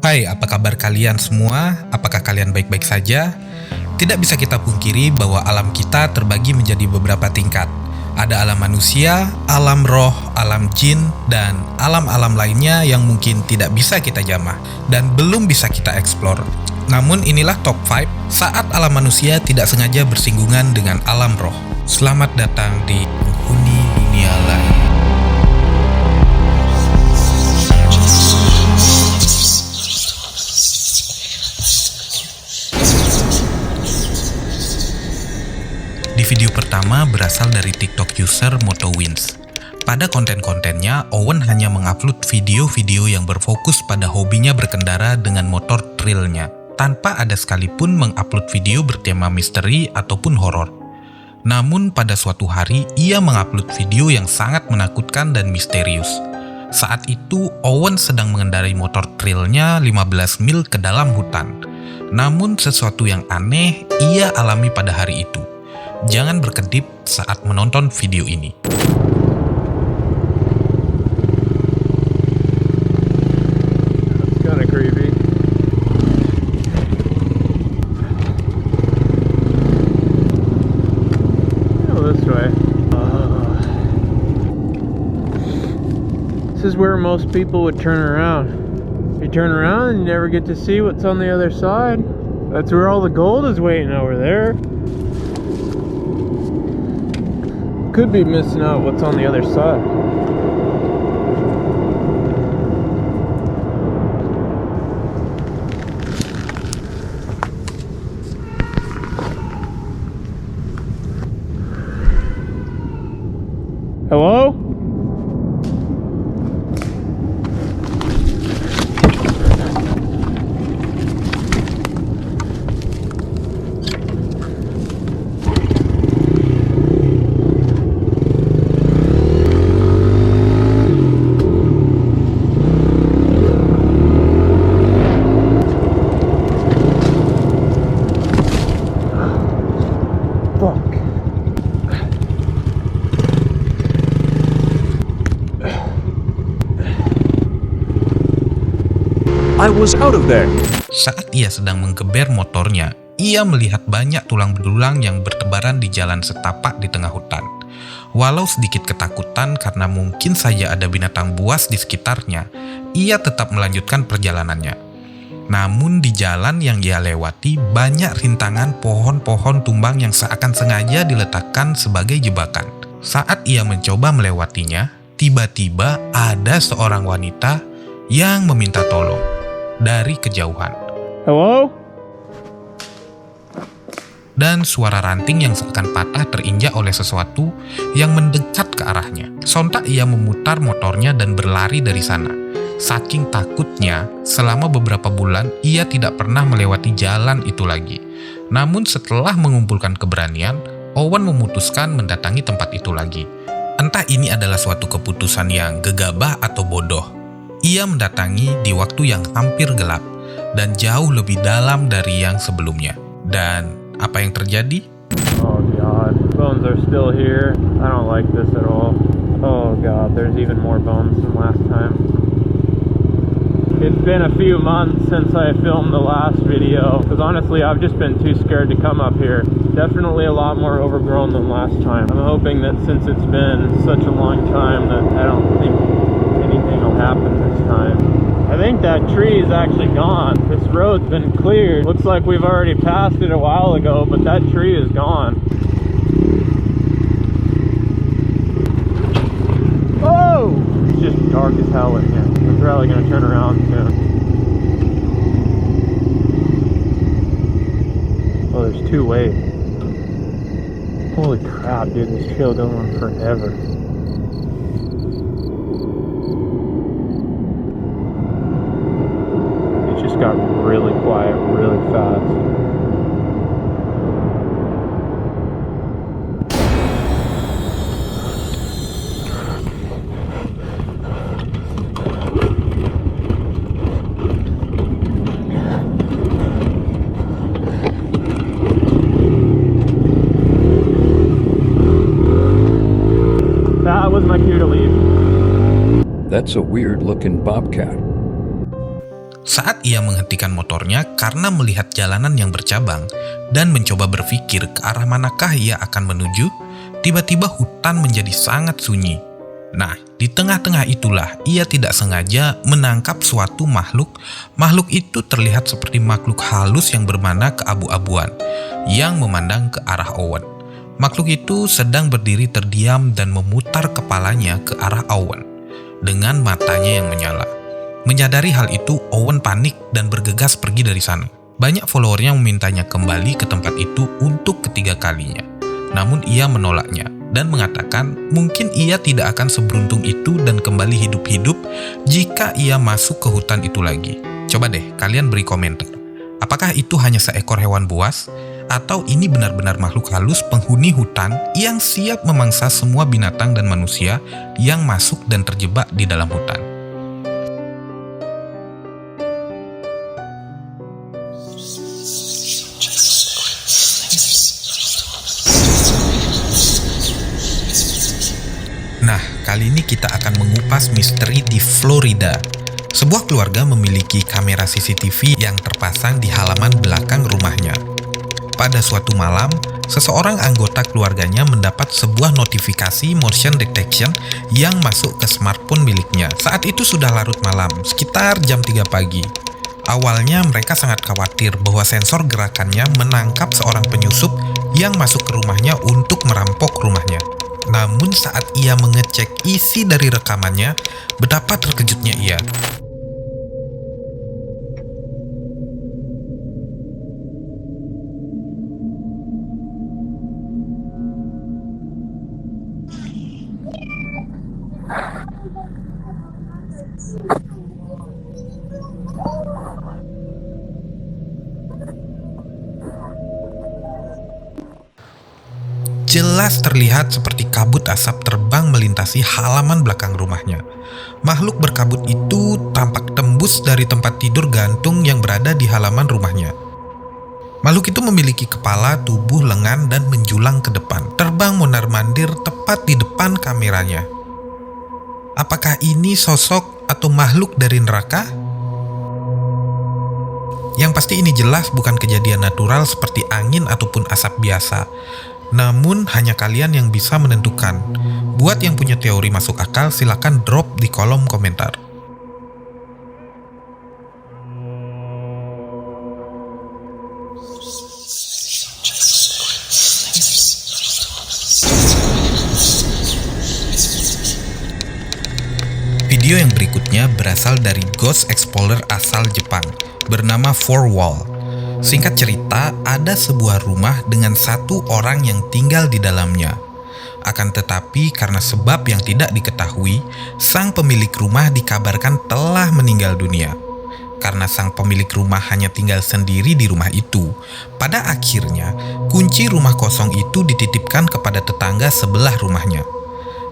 Hai, apa kabar kalian semua? Apakah kalian baik-baik saja? Tidak bisa kita pungkiri bahwa alam kita terbagi menjadi beberapa tingkat. Ada alam manusia, alam roh, alam jin, dan alam-alam lainnya yang mungkin tidak bisa kita jamah dan belum bisa kita eksplor. Namun inilah top 5 saat alam manusia tidak sengaja bersinggungan dengan alam roh. Selamat datang di Penghuni Dunia Lain. Di video pertama berasal dari TikTok user MotoWins. Pada konten-kontennya, Owen hanya mengupload video-video yang berfokus pada hobinya berkendara dengan motor trailnya, tanpa ada sekalipun mengupload video bertema misteri ataupun horor. Namun pada suatu hari, ia mengupload video yang sangat menakutkan dan misterius. Saat itu, Owen sedang mengendarai motor trailnya 15 mil ke dalam hutan. Namun sesuatu yang aneh ia alami pada hari itu. Jangan berkedip saat menonton video ini. It's kind of creepy. Go this way. This is where most people would turn around. You turn around and you never get to see what's on the other side. That's where all the gold is waiting over there. Could be missing out what's on the other side. Hello? I was out of there. Saat ia sedang menggeber motornya, ia melihat banyak tulang belulang yang bertebaran di jalan setapak di tengah hutan. Walau sedikit ketakutan karena mungkin saja ada binatang buas di sekitarnya, ia tetap melanjutkan perjalanannya. Namun di jalan yang ia lewati banyak rintangan pohon-pohon tumbang yang seakan sengaja diletakkan sebagai jebakan. Saat ia mencoba melewatinya, tiba-tiba ada seorang wanita yang meminta tolong dari kejauhan. Hello? Dan suara ranting yang seakan patah terinjak oleh sesuatu yang mendekat ke arahnya. Sontak ia memutar motornya dan berlari dari sana. Saking takutnya, selama beberapa bulan ia tidak pernah melewati jalan itu lagi. Namun setelah mengumpulkan keberanian, Owen memutuskan mendatangi tempat itu lagi. Entah ini adalah suatu keputusan yang gegabah atau bodoh. Ia mendatangi di waktu yang hampir gelap dan jauh lebih dalam dari yang sebelumnya. Dan apa yang terjadi? Oh god, bones are still here. I don't like this at all. Oh god, there's even more bones than last time. It's been a few months since I filmed the last video, because honestly I've just been too scared to come up here. Definitely a lot more overgrown than last time. I'm hoping that since it's been such a long time that I don't think anything will happen this time. I think that tree is actually gone. This road's been cleared. Looks like we've already passed it a while ago, but that tree is gone. Oh! It's just dark as hell in here. I'm probably gonna turn around soon. Oh, there's two ways. Holy crap, dude, this trail goes on forever. Got really quiet really fast. That was my cue to leave. That's a weird looking bobcat. Saat ia menghentikan motornya karena melihat jalanan yang bercabang dan mencoba berpikir ke arah manakah ia akan menuju, tiba-tiba hutan menjadi sangat sunyi. Nah, di tengah-tengah itulah ia tidak sengaja menangkap suatu makhluk. Makhluk itu terlihat seperti makhluk halus yang bermana keabu-abuan yang memandang ke arah Owen. Makhluk itu sedang berdiri terdiam dan memutar kepalanya ke arah Owen dengan matanya yang menyala. Menyadari hal itu, Owen panik dan bergegas pergi dari sana. Banyak followernya memintanya kembali ke tempat itu untuk ketiga kalinya. Namun ia menolaknya dan mengatakan mungkin ia tidak akan seberuntung itu dan kembali hidup-hidup jika ia masuk ke hutan itu lagi. Coba deh kalian beri komentar. Apakah itu hanya seekor hewan buas? Atau ini benar-benar makhluk halus penghuni hutan yang siap memangsa semua binatang dan manusia yang masuk dan terjebak di dalam hutan? Nah, kali ini kita akan mengupas misteri di Florida. Sebuah keluarga memiliki kamera CCTV yang terpasang di halaman belakang rumahnya. Pada suatu malam, seseorang anggota keluarganya mendapat sebuah notifikasi motion detection yang masuk ke smartphone miliknya. Saat itu sudah larut malam, sekitar jam 3 pagi. Awalnya mereka sangat khawatir bahwa sensor gerakannya menangkap seorang penyusup yang masuk ke rumahnya untuk merampok rumahnya. Namun saat ia mengecek isi dari rekamannya, betapa terkejutnya ia. Jelas terlihat seperti kabut asap terbang melintasi halaman belakang rumahnya. Makhluk berkabut itu tampak tembus dari tempat tidur gantung yang berada di halaman rumahnya. Makhluk itu memiliki kepala, tubuh, lengan, dan menjulang ke depan. Terbang mondar-mandir tepat di depan kameranya. Apakah ini sosok atau makhluk dari neraka? Yang pasti ini jelas bukan kejadian natural seperti angin ataupun asap biasa. Namun hanya kalian yang bisa menentukan. Buat yang punya teori masuk akal, silakan drop di kolom komentar. Video yang berikutnya berasal dari Ghost Explorer asal Jepang, bernama Four Wall. Singkat cerita, ada sebuah rumah dengan satu orang yang tinggal di dalamnya. Akan tetapi karena sebab yang tidak diketahui, sang pemilik rumah dikabarkan telah meninggal dunia. Karena sang pemilik rumah hanya tinggal sendiri di rumah itu, pada akhirnya kunci rumah kosong itu dititipkan kepada tetangga sebelah rumahnya.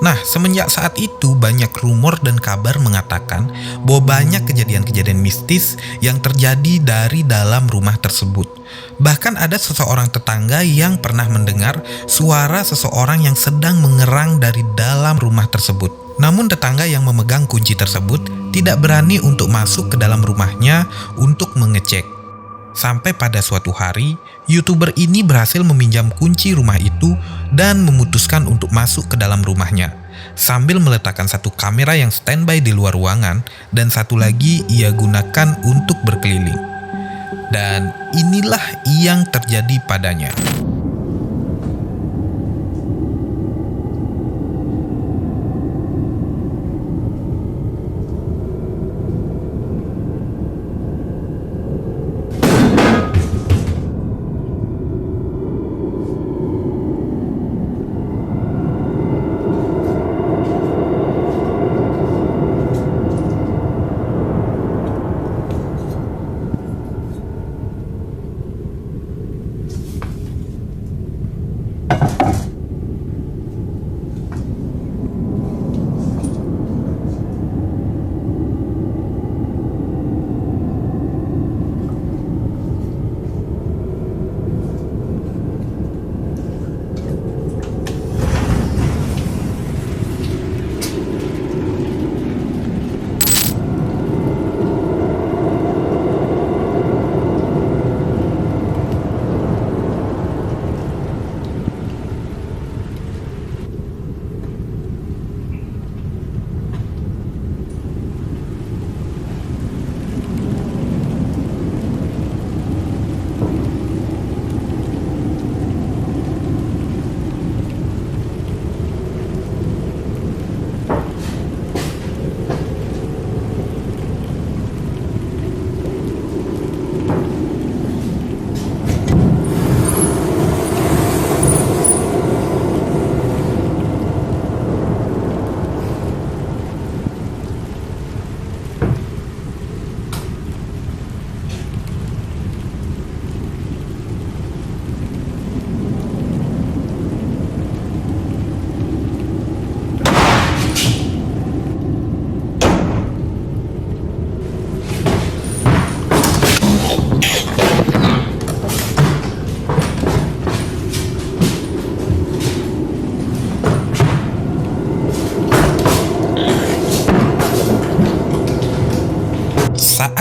Nah, semenjak saat itu banyak rumor dan kabar mengatakan bahwa banyak kejadian-kejadian mistis yang terjadi dari dalam rumah tersebut. Bahkan ada seseorang tetangga yang pernah mendengar suara seseorang yang sedang mengerang dari dalam rumah tersebut. Namun tetangga yang memegang kunci tersebut tidak berani untuk masuk ke dalam rumahnya untuk mengecek. Sampai pada suatu hari, YouTuber ini berhasil meminjam kunci rumah itu dan memutuskan untuk masuk ke dalam rumahnya, sambil meletakkan satu kamera yang standby di luar ruangan dan satu lagi ia gunakan untuk berkeliling. Dan inilah yang terjadi padanya.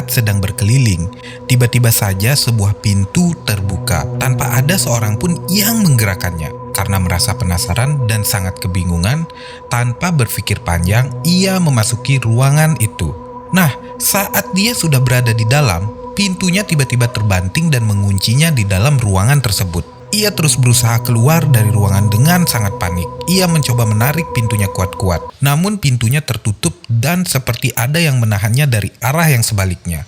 saat sedang berkeliling, tiba-tiba saja sebuah pintu terbuka tanpa ada seorang pun yang menggerakkannya. Karena merasa penasaran dan sangat kebingungan, tanpa berpikir panjang, ia memasuki ruangan itu. Nah, saat dia sudah berada di dalam, pintunya tiba-tiba terbanting dan menguncinya di dalam ruangan tersebut. Ia terus berusaha keluar dari ruangan dengan sangat panik. Ia mencoba menarik pintunya kuat-kuat, namun pintunya tertutup dan seperti ada yang menahannya dari arah yang sebaliknya.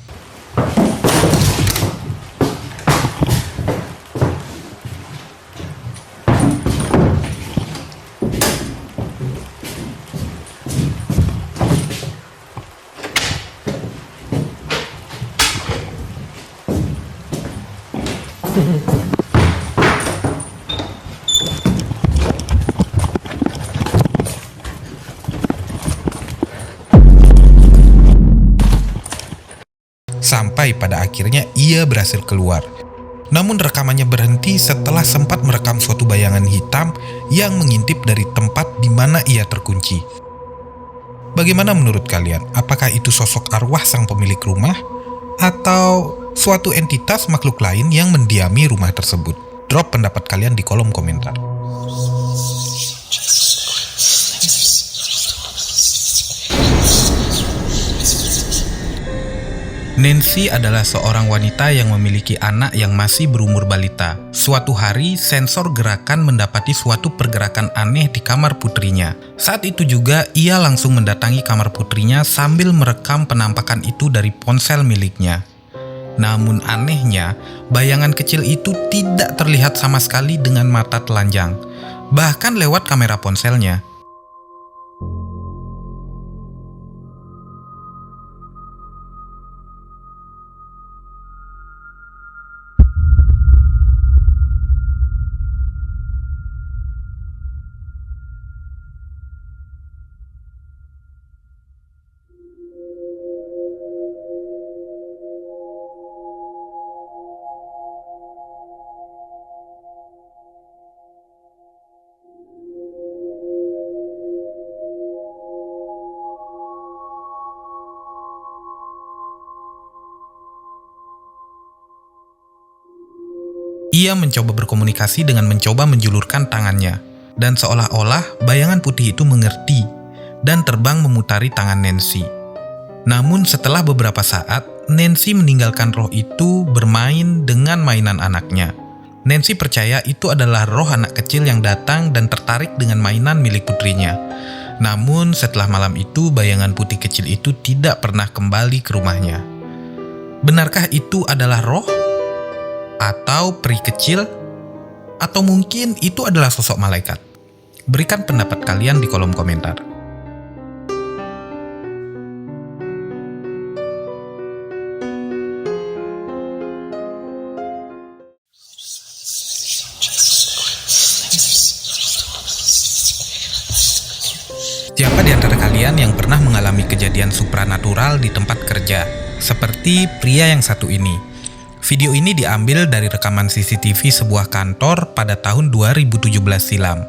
Sampai pada akhirnya ia berhasil keluar. Namun rekamannya berhenti setelah sempat merekam suatu bayangan hitam yang mengintip dari tempat di mana ia terkunci. Bagaimana menurut kalian? Apakah itu sosok arwah sang pemilik rumah? Atau suatu entitas makhluk lain yang mendiami rumah tersebut? Drop pendapat kalian di kolom komentar. Nancy adalah seorang wanita yang memiliki anak yang masih berumur balita. Suatu hari, sensor gerakan mendapati suatu pergerakan aneh di kamar putrinya. Saat itu juga, ia langsung mendatangi kamar putrinya sambil merekam penampakan itu dari ponsel miliknya. Namun anehnya, bayangan kecil itu tidak terlihat sama sekali dengan mata telanjang, bahkan lewat kamera ponselnya. Ia mencoba berkomunikasi dengan mencoba menjulurkan tangannya, dan seolah-olah bayangan putih itu mengerti dan terbang memutari tangan Nancy. Namun setelah beberapa saat, Nancy meninggalkan roh itu bermain dengan mainan anaknya. Nancy percaya itu adalah roh anak kecil yang datang dan tertarik dengan mainan milik putrinya. Namun setelah malam itu, bayangan putih kecil itu tidak pernah kembali ke rumahnya. Benarkah itu adalah roh? Atau peri kecil? Atau mungkin itu adalah sosok malaikat? Berikan pendapat kalian di kolom komentar. Siapa di antara kalian yang pernah mengalami kejadian supranatural di tempat kerja, seperti pria yang satu ini? Video ini diambil dari rekaman CCTV sebuah kantor pada tahun 2017 silam.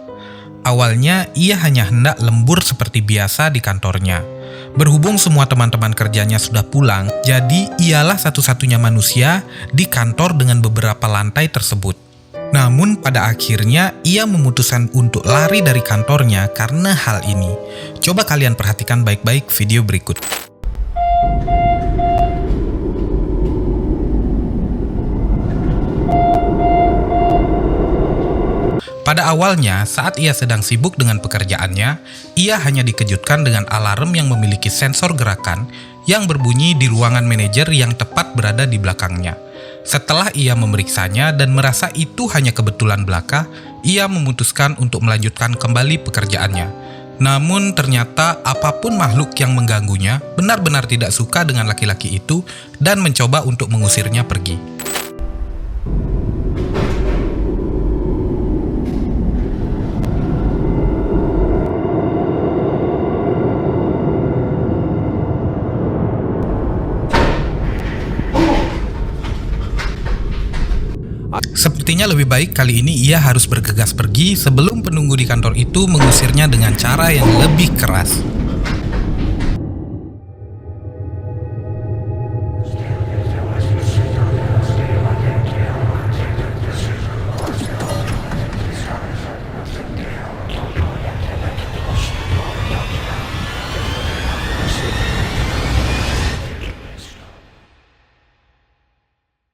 Awalnya, ia hanya hendak lembur seperti biasa di kantornya. Berhubung semua teman-teman kerjanya sudah pulang, jadi ialah satu-satunya manusia di kantor dengan beberapa lantai tersebut. Namun pada akhirnya, ia memutuskan untuk lari dari kantornya karena hal ini. Coba kalian perhatikan baik-baik video berikut. Pada awalnya, saat ia sedang sibuk dengan pekerjaannya, ia hanya dikejutkan dengan alarm yang memiliki sensor gerakan yang berbunyi di ruangan manajer yang tepat berada di belakangnya. Setelah ia memeriksanya dan merasa itu hanya kebetulan belaka, ia memutuskan untuk melanjutkan kembali pekerjaannya. Namun ternyata apapun makhluk yang mengganggunya benar-benar tidak suka dengan laki-laki itu dan mencoba untuk mengusirnya pergi. Sepertinya lebih baik kali ini ia harus bergegas pergi sebelum penunggu di kantor itu mengusirnya dengan cara yang lebih keras.